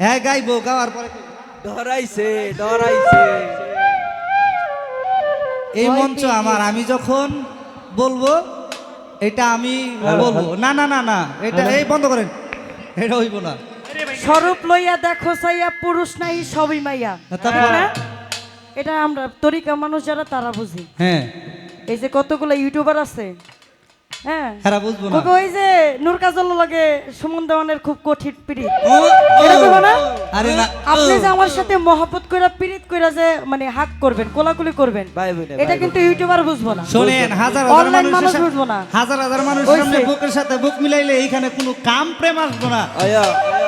হ্যাঁ গাইবো, গাওয়ার পরে ডরাইছে ডরাইছে। এই মঞ্চ আমার, আমি যখন বলবো এটা আমি বলবো। না না না না, এটা এই বন্ধ করেন, এটা হইব না। স্বরূপ লইয়া দেখো সাইয়া পুরুষ নাই সবই মাইয়া, তারপর? না? এটা আমরা তরিকা মানুষ যারা তারা বুঝি। হ্যাঁ এই যে কতগুলো ইউটিউবার আছে, হ্যাঁ হেরা বুঝবো না। কবে ওই যে নূর কাজল লাগে সুমন দেওয়ানের খুব কঠিন পিরিত, ও, এটা কইবো না? আরে না, আপনি যে আমার সাথে মহব্বত কইরা পিরিত কইরা যে মানে হাক করবেন, কোলাকুলি করবেন, ভাই বোনে, এটা কিন্তু ইউটিউবার বুঝবো না। শোনেন, হাজার হাজার অনলাইন মানুষ মানুষের বুঝবো না। হাজার হাজার মানুষের ওই সামনে যে। বুকের সাথে বুক মিলাইলে এইখানে কোনো কাম প্রেম আসবো না, আয়া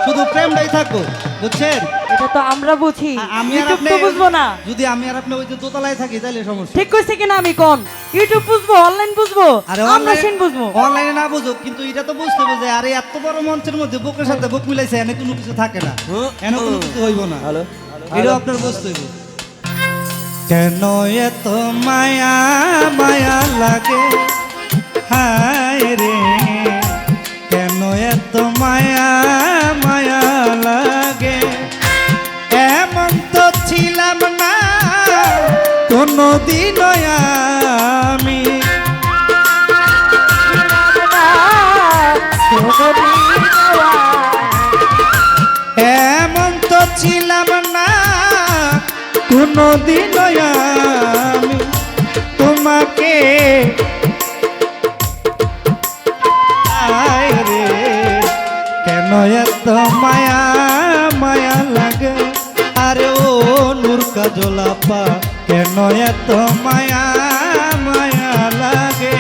শুধু প্রেমটাই থাকবো, বুঝছেন? এটা তো আমরা বুঝি, আমি আর ইউটিউব আপনি তো বুঝবো না। যদি আমি আর আপনি ওই যে দোতলায় থাকি তাহলে সমস্যা। ঠিক কইছে কিনা আমি কোন? ইউটিউব বুঝবো, অনলাইন বুঝবো, আরে আমরা সেন বুঝবো। অনলাইনে না বুঝুক, কিন্তু এটা তো বুঝতে হবে, আরে এত বড় মঞ্চের মধ্যে বুকের সাথে বুক মিলাইছে, এনে কোনো কিছু থাকে না, এনে কোনো কিছু হইব না। হ্যালো এটা আপনার বুঝতে হইব। কেন এত মায়া মায়া লাগে, হায় রে, কেন এত মায়া মায়া লাগে, এমন তো ছিলাম না কোনদিন আমি, এমন তো ছিলাম না কোনদিন আমি তোমাকে, আয় রে, কেন এত মায়া মায়া লাগে, আরে ও নূর কাজল আপা, কেন এত মায়া মায়া লাগে।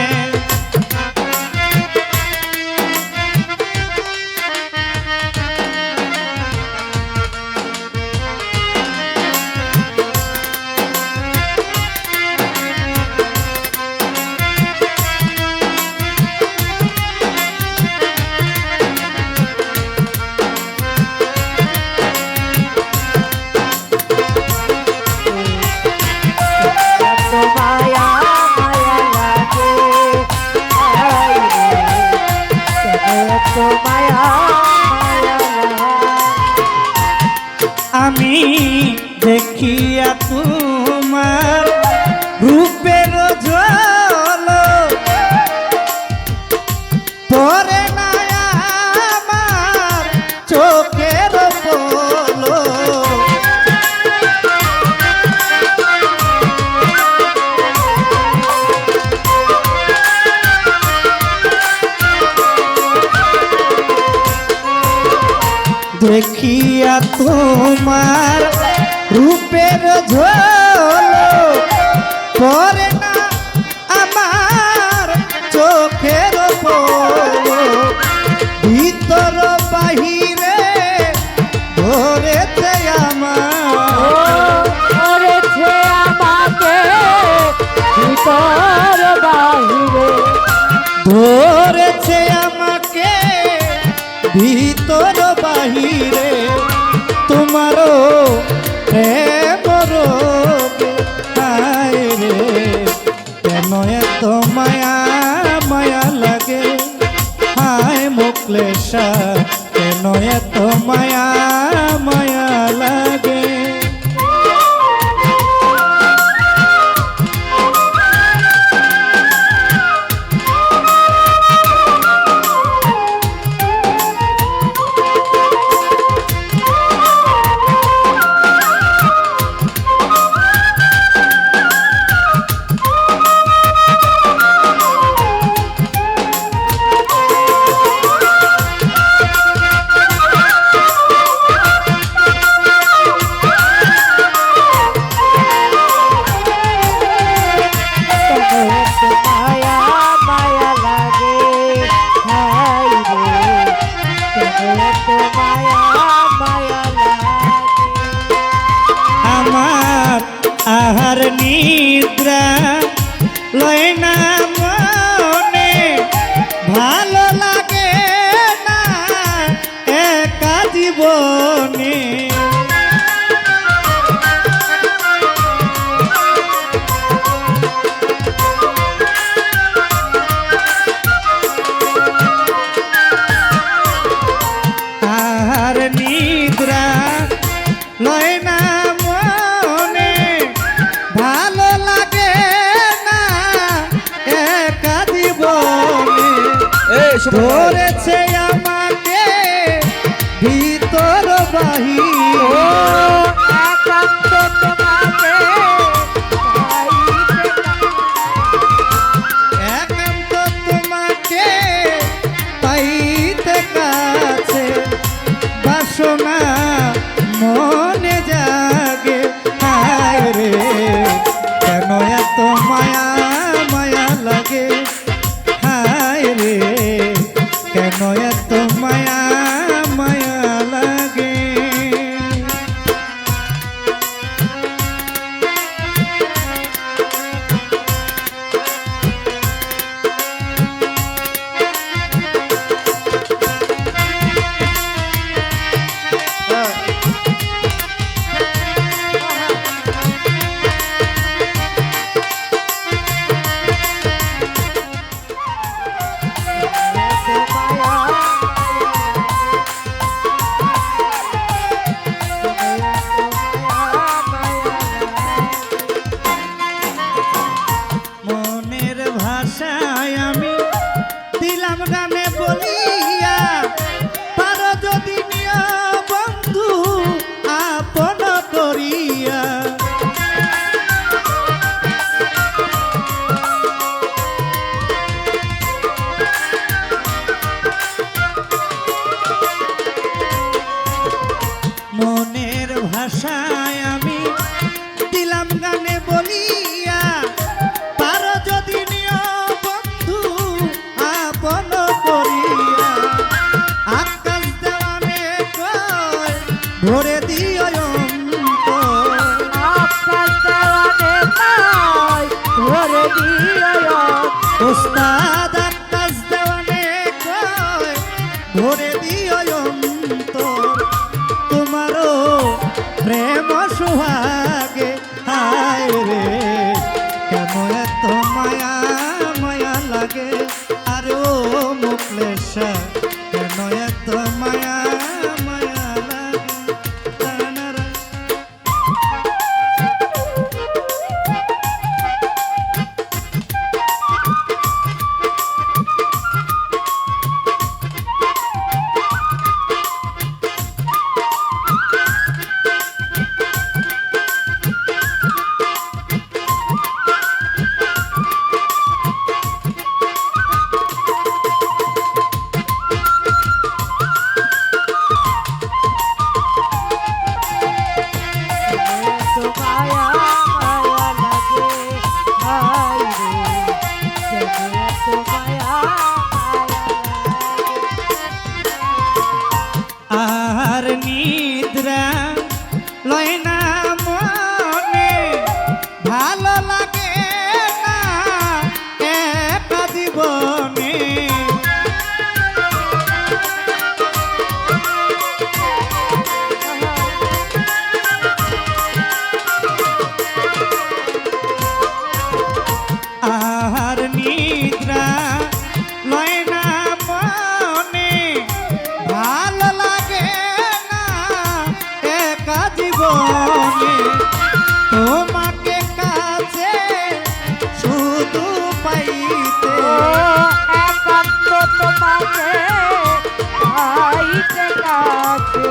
আমি দেখিয়া তোমার রূপের ঝল পরে না আমার চোখের পলো, দেখিয়া তোমার রূপের ঝোল পরে না আমার চোখের পলো, ভিতর বাহিরে ধরেছে আমার, ধরেছে আমাকে ভিতর বাহিরে, ধরেছে আমাকে ভিতর বাহিরে, তোমারও প্রেম রোগে, হায় রে, কেন এত মায়া মায়া লাগে, হায় মোকলেশা, কেন এত মায়া মায়া লাগে। আমার আহার নিদ্রা লয় না মনে, ভালো লাগে না একা জীবনে, আহার নিদ্রা বাসনা মনে জাগে হায় রে কেন এত মায়া মায়া লাগে হায় রে কেন এত মায়া মায়া লাগে মনের ভাষায় আমি দিলাম গানে বলিয়া পারো যদি নিয়া বন্ধু আপন করিয়া মনের ভাষায় আমি দিলাম গানে বলিয়া পারো যদি নিয় বন্ধু আপন করিয়া আকাশ দেওয়ানে কয় ভরে দিও অন্তর আকাশ দেওয়ানে কয় ভরে দিও ওস্তাদ আকাশ দেওয়ানে কয় ভরে দিও অন্তর তোমারও প্রেম সুহাগে হায় রে কেন এত মায়া মায়া লাগে আর ও মুকলেশা কেন এত মায়া মায়া লাগে তানারা আর নিদ্রা লয় না মনে ভালো লাগে না একা জীবনে আর নিদ্রা লয় না মনে ভালো লাগে না একা জীবনে তোমাকে কাছে শুধু পাইতে একান্ত তোমাকে পাইতে কাছে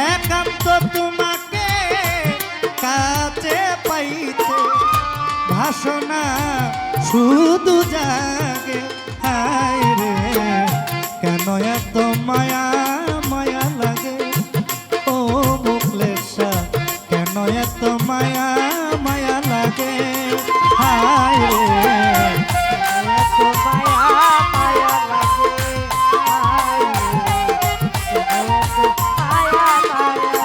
একান্ত তোমাকে কাছে পাইতে ভাষণা শুধু জাগে হায় রে কেন এত মায়া মায়া লাগে ও মুকলেশা কেন এত মায়া মায়া লাগে হায় রে এত মায়া মায়া লাগে হায় রে, এত মায়া মায়া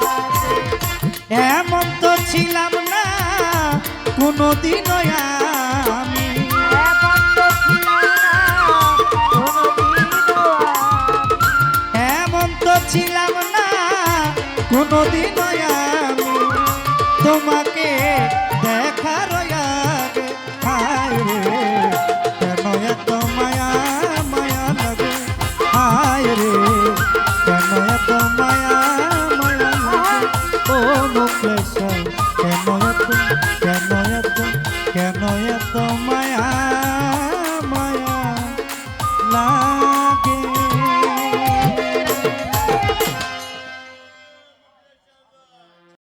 লাগে। এমন তো ছিলাম না কোনোদিনও আমি এমন তো ছিলাম না কোনোদিনও আমি। এমন তো ছিলাম না কোনোদিনও আমি তোমাকে দেখার আগে হায় রে কেন এত মায়া মায়া লাগে হায় রে কেন এত মায়া মায়া লাগে ও মুকলেশা কেন এত কেন এত মায়া মায়া লাগে